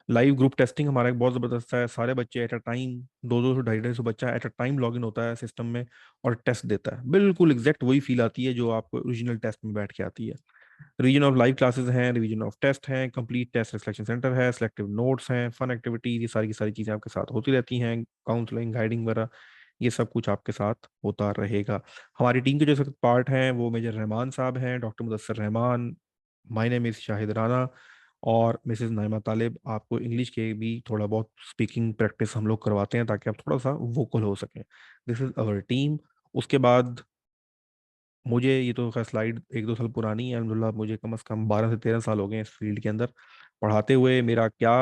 लाइव ग्रुप टेस्टिंग हमारा एक बहुत ज़बरदस्त है, सारे बच्चे एट अ टाइम, 200 250 बच्चा एट अ टाइम लॉगिन होता है सिस्टम में और टेस्ट देता है। बिल्कुल एग्जैक्ट वही फील आती है जो आपको ओरिजिनल टेस्ट में बैठ के आती है। रीजन ऑफ लाइव क्लासेस हैं, रिवीजन ऑफ टेस्ट हैं, कंप्लीट टेस्ट सिलेक्शन सेंटर है, सिलेक्टिव नोट्स हैं, फन एक्टिविटीज, ये सारी की सारी चीज़ें आपके साथ होती रहती हैं, काउंसलिंग, गाइडिंग वगैरह, ये सब कुछ आपके साथ होता रहेगा। हमारी टीम के जो पार्ट हैं वो मेजर रहमान साहब हैं, doctor Mudassar Rahman, my name is Shahid Rana और मिसेस नाइमा तालिब। आपको इंग्लिश के भी थोड़ा बहुत स्पीकिंग प्रैक्टिस हम लोग करवाते हैं ताकि आप थोड़ा सा वोकल हो सकें। This is our team. उसके बाद मुझे, ये तो खैर स्लाइड एक दो साल पुरानी है, अल्हम्दुलिल्लाह मुझे कम से कम 12 से 13 साल हो गए हैं इस फील्ड के अंदर पढ़ाते हुए। मेरा क्या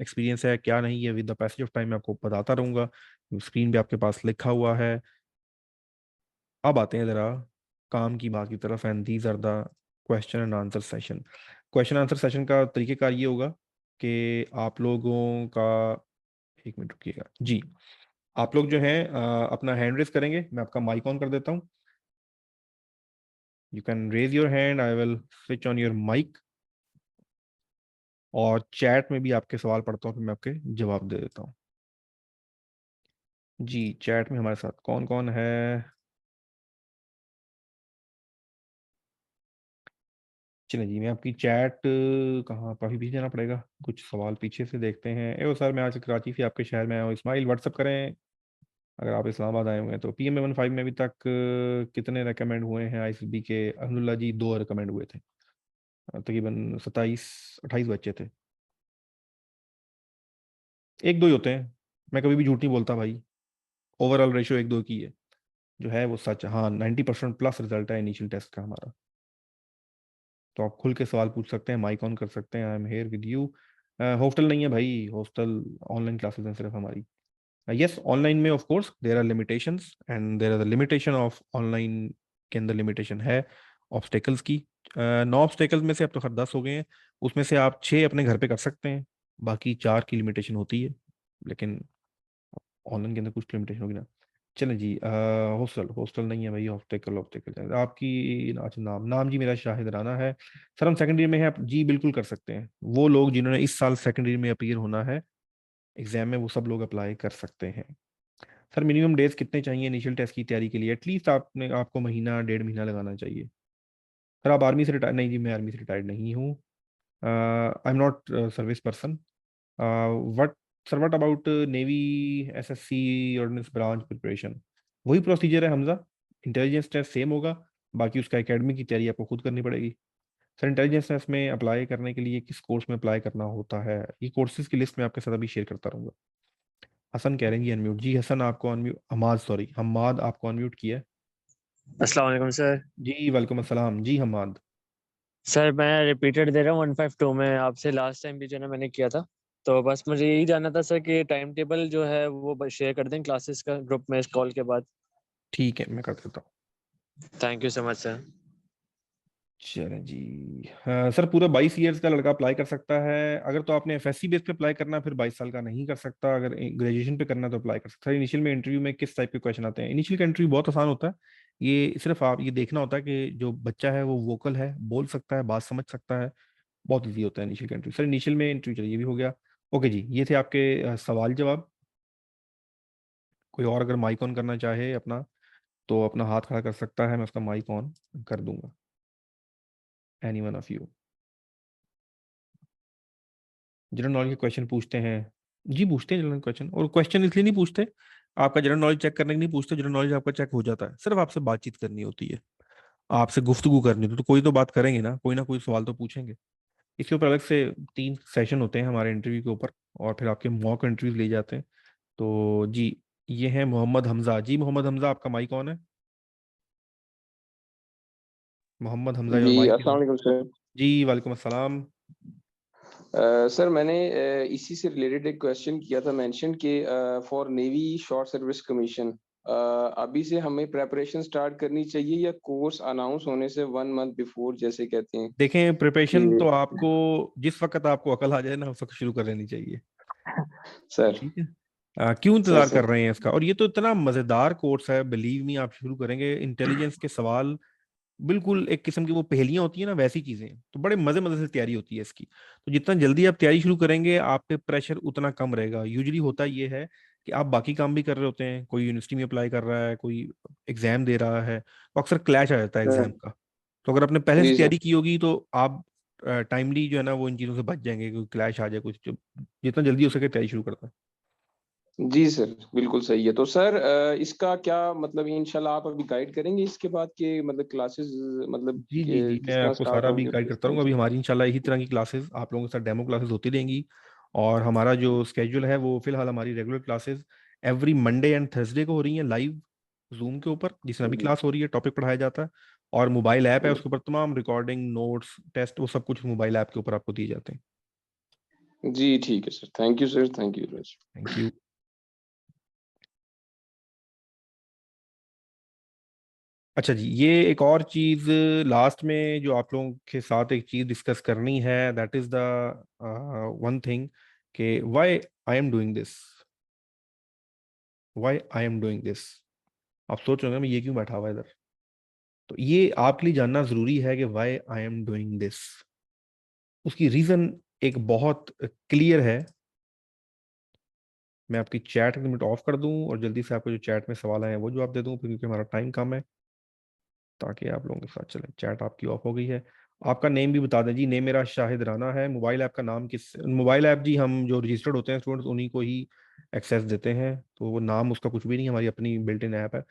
एक्सपीरियंस है क्या नहीं है, with the passage of time मैं आपको बताता रहूंगा। स्क्रीन पे आपके पास लिखा हुआ है। अब आते हैं ज़रा काम की बात की तरफ, and these are the question and answer session. Question answer session का तरीकेकार ये होगा कि आप लोगों का, एक मिनट रुकिएगा जी, आप लोग जो हैं अपना हैंड रेस करेंगे, मैं आपका माइक ऑन कर देता हूँ। You can raise your hand, I will switch on your mic, और चैट में भी आपके सवाल पढ़ता हूँ फिर मैं आपके जवाब दे देता हूँ। जी, चैट में हमारे साथ कौन कौन है? चलिए जी, मैं आपकी चैट, कहाँ काफ़ी पीछे जाना पड़ेगा, कुछ सवाल पीछे से देखते हैं। ए सर, मैं आज कराची से आपके शहर में आया हूँ, इस्माइल व्हाट्सअप करें अगर आप इस्लामाबाद आए हुए हैं तो। PM-1 5 में अभी तक कितने रिकमेंड हुए हैं ICB के? अल्हम्दुलिल्लाह जी 2 रिकमेंड हुए थे, तकरीबन 27 28 बच्चे थे। एक दो ही होते हैं, मैं कभी भी झूठ नहीं बोलता भाई, ओवरऑल रेशो एक दो की है, जो है वो सच है। हाँ, 90% प्लस रिजल्ट है इनिशियल टेस्ट का हमारा। तो आप खुल के सवाल पूछ सकते हैं, माइक ऑन कर सकते हैं, I am here with you. Hostel नहीं है भाई, हॉस्टल ऑनलाइन क्लासेस हैं सिर्फ हमारी। यस, ऑनलाइन में of course there are limitations, and there are the limitation of online के अंदर लिमिटेशन है ऑब्स्टेकल्स की। 9 ऑब्स्टेकल्स में से अब तो खैर 10 हो गए हैं, उसमें से आप 6 अपने घर पे कर सकते हैं, बाकी 4 की लिमिटेशन होती है, लेकिन ऑनलाइन के अंदर कुछ लिमिटेशन होगी ना। चलें जी, हॉस्टल हॉस्टल नहीं है भाई, ऑब्स्टेकल ऑब्स्टेकल आपकी। अच्छा, नाम नाम जी मेरा शाहिद राना है। सर हम सेकेंडरी में हैं, आप जी बिल्कुल कर सकते हैं। वो लोग जिन्होंने इस साल सेकेंडरी में अपीयर होना है एग्जाम में, वो सब लोग अप्लाई कर सकते हैं। सर मिनिमम डेज कितने चाहिए इनिशियल टेस्ट की तैयारी के लिए? एटलीस्ट आपने आपको महीना 1.5 महीना लगाना चाहिए। सर आप आर्मी से रिटायर? नहीं जी, मैं आर्मी से रिटायर्ड नहीं हूँ, I am not service person. What sir what about navy, SSC ordnance branch preparation? वही प्रोसीजर है हमजा, इंटेलिजेंस टेस्ट सेम होगा, बाकी उसका एकेडमी की तैयारी आपको खुद करनी पड़ेगी। सर इंटेलिजेंस टेस्ट में अप्लाई करने के लिए किस कोर्स में अप्लाई करना होता है? ये कोर्सेज की लिस्ट में आपके साथ अभी शेयर करता रहूंगा। हसन कह रहे हैं जी अनम्यूट। जी हसन आपको अनम्यूट, हमाद सॉरी हमाद आपको अनम्यूट किया है। अस्सलाम वालेकुम सर। जी वालेकुम अस्सलाम जी हमाद। सर मैं रिपीटेड दे रहा हूँ 152 में, आपसे लास्ट टाइम भी जो है ना मैंने किया था। तो बस मुझे यही जानना था सर कि टाइम टेबल जो है वो शेयर कर दें क्लासेस का ग्रुप में इस कॉल के बाद। ठीक है, मैं कर देता हूँ। Thank you so much sir. चलें जी, हाँ, सर पूरा 22 ईयर्स का लड़का अप्लाई कर सकता है। अगर तो आपने FSC बेस पे अप्लाई करना है फिर 22 साल का नहीं कर सकता, अगर ग्रेजुएशन पे करना है तो अप्लाई कर सकता है। इनिशियल में इंटरव्यू में किस टाइप के क्वेश्चन आते हैं? इनिशियल का इंटरव्यू बहुत आसान होता है, ये सिर्फ आप ये देखना होता है कि जो बच्चा है वो वोकल है, बोल सकता है, बात समझ सकता है। बहुत ईजी होता है इनिशियल का इंटरव्यू। सर इनिशियल में इंटरव्यू, चलिए ये भी हो गया। ओके जी, ये थे आपके सवाल जवाब। कोई और अगर माइक ऑन करना चाहे अपना, तो अपना हाथ खड़ा कर सकता है, मैं उसका माइक ऑन कर दूंगा। Any one of you general knowledge के क्वेश्चन पूछते हैं? जी पूछते हैं जनरल क्वेश्चन, और क्वेश्चन इसलिए नहीं पूछते, आपका जनरल नॉलेज चेक करने के नहीं पूछते, जनरल नॉलेज आपका चेक हो जाता है, सिर्फ आपसे बातचीत करनी होती है, आपसे गुफ्तगू करनी होती है, तो कोई तो बात करेंगे ना कोई सवाल तो पूछेंगे। इसके ऊपर अलग से 3 सेशन होते हैं हमारे इंटरव्यू के ऊपर, और फिर आपके मॉक इंटरव्यूज ले जाते हैं। तो जी, ये है मोहम्मद हमजा। जी मोहम्मद हमजा, आपका माइक ऑन है। मोहम्मद हमजा, योर जी माइक इज अस्सलाम ऑन। वालेकुम सर। जी वालेकुम अस्सलाम। सर मैंने इसी से रिलेटेड एक क्वेश्चन किया था मेंशन कि for navy short service commission अभी से हमें प्रेपरेशन स्टार्ट करनी चाहिए या कोर्स अनाउंस होने से 1 मंथ बिफोर, जैसे कहते हैं देखें, प्रिपरेशन तो कि आपको जिस वक्त आपको अकल आ जाए ना, उस वक्त शुरू कर लेनी चाहिए। सर ठीक है। क्यों सर इंतजार कर सर रहे हैं इसका? और ये तो इतना मजेदार कोर्स है, बिलीव मी। आप शुरू करेंगे, इंटेलिजेंस के सवाल बिल्कुल एक किस्म की वो पहेलियां होती है ना, वैसी चीजें, तो बड़े मजे मजे से तैयारी होती है इसकी। तो जितना जल्दी आप तैयारी शुरू करेंगे, आप पे प्रेशर उतना कम रहेगा। यूजुअली होता ये है कि आप बाकी काम भी कर रहे होते हैं, कोई यूनिवर्सिटी में अप्लाई कर रहा है, कोई एग्जाम दे रहा है, तो अक्सर क्लैश आ जाता है सर एग्जाम का। तो अगर आपने पहले से जी सर तैयारी की होगी तो आप टाइमली जो है ना वो इन चीज़ों से बच जाएंगे, कोई क्लैश आ जाए कुछ। जितना जल्दी हो सके तैयारी शुरू करता है। जी सर, बिल्कुल सही है। तो सर इसका क्या मतलब, इंशाल्लाह आप अभी गाइड करेंगे इसके बाद के मतलब क्लासेस, मतलब जी जी जी, मैं किस तरह आपको स्टार्ट सारा भी होंगे और गाइड किस करता टाइम रहूंगा। अभी से? हमारी इंशाल्लाह यही तरह की क्लासेस आप लोगों के साथ, डेमो क्लासेस होती रहेंगी। और हमारा जो स्केड्यूल है वो फिलहाल, हमारी regular classes every Monday and Thursday को हो रही हैं लाइव जूम के ऊपर, जिसमें अभी जी क्लास हो रही है, टॉपिक पढ़ाया जाता है। और मोबाइल ऐप है, उसके ऊपर तमाम रिकॉर्डिंग, नोट्स, टेस्ट, वो सब कुछ मोबाइल ऐप के ऊपर आपको दिए जाते हैं। जी ठीक है sir, thank you sir, thank you. Thank you. अच्छा जी, ये एक और चीज लास्ट में जो आप लोगों के साथ एक चीज डिस्कस करनी है, that is the one thing, कि why I am doing this. Why I am doing this. आप सोच रहे होंगे मैं ये क्यों बैठा हुआ है इधर। तो ये आपके लिए जानना जरूरी है कि why I am doing this. उसकी रीजन एक बहुत क्लियर है। मैं आपकी चैट लिमिट ऑफ कर दूं और जल्दी से आपको जो चैट में सवाल आए हैं वो जवाब दे दूं, क्योंकि हमारा टाइम कम है, ताकि आप लोगों के साथ चलें। चैट आपकी ऑफ हो गई है। आपका नेम भी बता दें जी। नेम मेरा शाहिद राना है। मोबाइल ऐप का नाम किस, मोबाइल ऐप जी हम जो रजिस्टर्ड होते हैं स्टूडेंट्स उन्हीं को ही एक्सेस देते हैं, तो वो नाम उसका कुछ भी नहीं, हमारी अपनी बिल्ट इन ऐप है।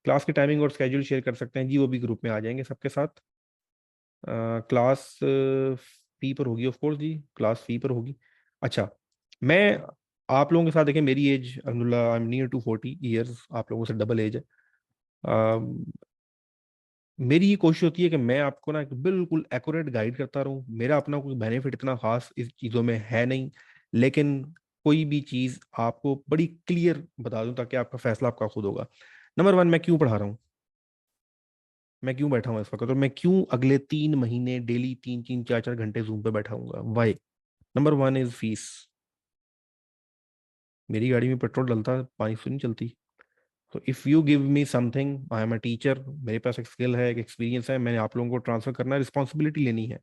क्लास की टाइमिंग और स्केड्यूल शेयर कर सकते हैं जी, वो भी ग्रुप में आ जाएंगे सबके साथ। क्लास फी पर होगी ऑफ कोर्स जी, क्लास फी पर होगी। अच्छा, मैं आप लोगों के साथ देखें, मेरी एज अल्हम्दुलिल्लाह I am near to 40 years, आप लोगों से डबल एज है। मेरी ये कोशिश होती है कि मैं आपको ना एक बिल्कुल एक्यूरेट गाइड करता रहूं। मेरा अपना कोई बेनिफिट इतना खास इस चीज़ों में है नहीं, लेकिन कोई भी चीज़ आपको बड़ी क्लियर बता दूं ताकि आपका फैसला आपका खुद होगा। नंबर वन, मैं क्यों पढ़ा रहा हूँ, मैं क्यों बैठा हूँ इस वक्त, और मैं क्यों अगले 3 महीने डेली 3 3 4 4 घंटे जूम पे बैठाऊंगा। Why? Number one is fees. मेरी गाड़ी में पेट्रोल डलता है, पानी से नहीं चलती। तो if you give me something, I am a teacher, मेरे पास एक स्किल है, एक एक्सपीरियंस है, मैंने आप लोगों को ट्रांसफर करना है, रिस्पॉन्सिबिलिटी लेनी है।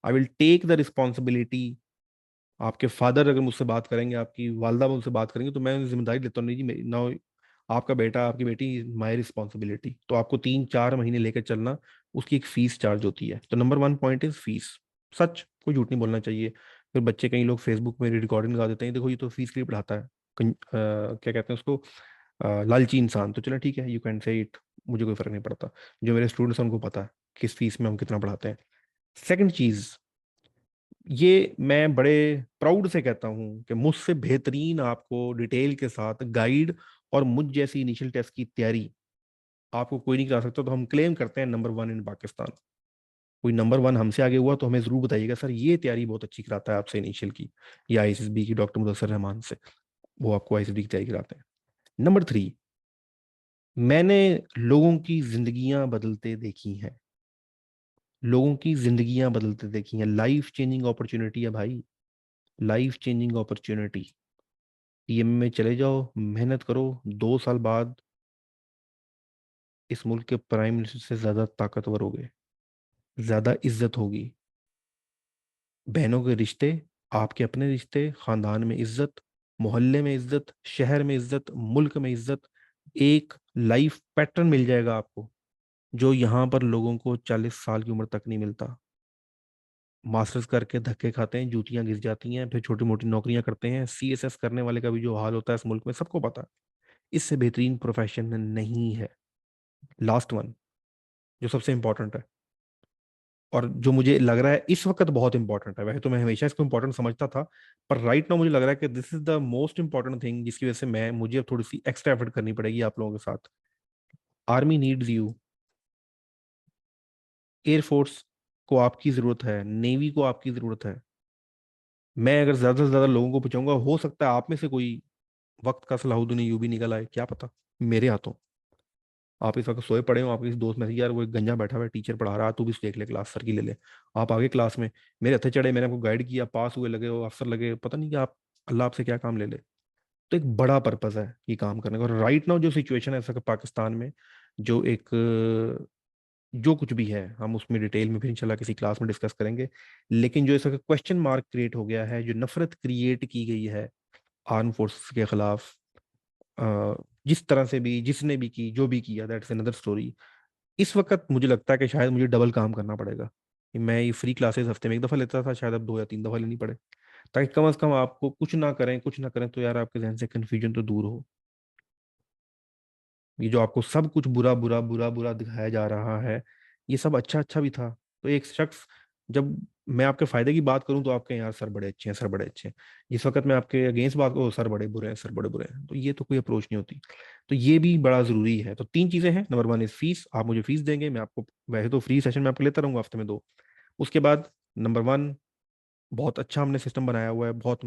I will take the responsibility. आपके फादर अगर मुझसे बात करेंगे, आपकी वालदा मुझसे बात करेंगे, तो मैं जिम्मेदारी लेता हूँ, नहीं जी नाउ आपका बेटा, आपकी बेटी माई रिस्पॉन्सिबिलिटी। तो आपको 3 4 महीने लेकर चलना, उसकी एक फीस चार्ज होती है। तो number one point is fees. सच, कोई झूठ नहीं बोलना चाहिए। फिर बच्चे, कई लोग फेसबुक में रिकॉर्डिंग लगा देते हैं, देखो ये तो फीस के लिए पढ़ाता है, क्या कहते हैं उसको, लालची इंसान। तो चलो ठीक है, यू कैन से इट, मुझे कोई फर्क नहीं पड़ता। जो मेरे स्टूडेंट्स हैं उनको पता है किस फीस में हम कितना पढ़ाते हैं। सेकंड चीज, ये मैं बड़े प्राउड से कहता हूँ कि मुझसे बेहतरीन आपको डिटेल के साथ गाइड और मुझ जैसी इनिशियल टेस्ट की तैयारी आपको कोई नहीं करा सकता। तो हम क्लेम करते हैं नंबर वन इन पाकिस्तान। कोई नंबर वन हमसे आगे हुआ तो हमें जरूर बताइएगा, सर ये तैयारी बहुत अच्छी कराता है आपसे इनिशियल की, या आईएसएसबी की डॉक्टर मुदस्सर रहमान से, वो आपको आईएसएसबी की तैयारी कराते हैं। नंबर थ्री, मैंने लोगों की जिंदगियां बदलते देखी हैं। लोगों की जिंदगियां बदलते देखी हैं। लाइफ चेंजिंग अपॉर्चुनिटी है भाई, लाइफ चेंजिंग अपॉर्चुनिटी। पीएम में चले जाओ, मेहनत करो, 2 साल बाद इस मुल्क के प्राइम मिनिस्टर से ज्यादा ताकतवर होगे, ज्यादा इज्जत होगी। बहनों के रिश्ते, आपके अपने रिश्ते, खानदान में इज्जत, मोहल्ले में इज्जत, शहर में इज्जत, मुल्क में इज्जत। एक लाइफ पैटर्न मिल जाएगा आपको, जो यहाँ पर लोगों को 40 साल की उम्र तक नहीं मिलता। मास्टर्स करके धक्के खाते हैं, जूतियां घिस जाती हैं, फिर छोटी मोटी नौकरियां करते हैं। सीएसएस करने वाले का भी जो हाल होता है इस मुल्क में सबको पता है। इससे बेहतरीन प्रोफेशन नहीं है। लास्ट वन, जो सबसे इंपॉर्टेंट है, और जो मुझे लग रहा है इस वक्त बहुत इंपॉर्टेंट है, वैसे तो मैं हमेशा इसको इंपॉर्टेंट समझता था, पर राइट नाउ मुझे लग रहा है कि this is the most important thing, जिसकी वजह से मुझे अब थोड़ी सी एक्स्ट्रा एफर्ट करनी पड़ेगी आप लोगों के साथ। Army needs you. एयरफोर्स को आपकी जरूरत है, नेवी को आपकी जरूरत है। मैं अगर ज्यादा से ज्यादा लोगों को पहुंचाऊंगा, हो सकता है आप में से कोई वक्त का सलाहुद्दीन अय्यूबी निकल आए, क्या पता, मेरे हाथों। आप इस वक्त सोए पड़े हो, आपके किसी दोस्त मैसेज, यार वो एक गंजा बैठा हुआ है, टीचर पढ़ा रहा है, तू भी देख ले क्लास, सर की ले ले। आप आगे क्लास में, मेरे हथे चढ़े, मैंने आपको गाइड किया, पास हुए, लगे हो अफसर लगे, पता नहीं कि आप, अल्लाह आपसे क्या काम ले ले। तो एक बड़ा पर्पस है ये काम करने का। और राइट नाउ जो सिचुएशन है ऐसा कि पाकिस्तान में, जो एक जो कुछ भी है हम उसमें डिटेल में फिर इंशाल्लाह किसी क्लास में डिस्कस करेंगे। लेकिन जो ऐसा क्वेश्चन मार्क क्रिएट हो गया है, जो नफरत क्रिएट की गई है आर्म फोर्सेस के खिलाफ, अ, जिस तरह से भी, जिसने भी की, जो भी किया, दैट्स अनदर स्टोरी। इस वक्त मुझे लगता है कि शायद मुझे डबल काम करना पड़ेगा कि मैं ये फ्री क्लासेस हफ्ते में एक दफ़ा लेता था, शायद अब 2 या 3 दफ़ा लेनी पड़े, ताकि कम से कम आपको कुछ ना करें, कुछ ना करें तो यार आपके जहन से कन्फ्यूजन तो दूर हो। ये जो आपको सब कुछ बुरा बुरा बुरा बुरा दिखाया जा रहा है, ये सब अच्छा अच्छा भी था। तो एक शख्स, जब मैं आपके फायदे की बात करूं तो आपके यार सर बड़े अच्छे हैं, सर बड़े अच्छे हैं, जिस वक्त मैं आपके अगेंस्ट बात करूं, सर बड़े बुरे हैं, सर बड़े बुरे हैं, तो ये तो कोई अप्रोच नहीं होती। तो ये भी बड़ा जरूरी है। तो 3 चीजें हैं, नंबर 1 इज फीस, आप मुझे फीस देंगे, मैं आपको, वैसे तो फ्री सेशन में आपको लेता रहूंगा हफ्ते में 2। उसके बाद नंबर 1, बहुत अच्छा हमने सिस्टम बनाया हुआ है, बहुत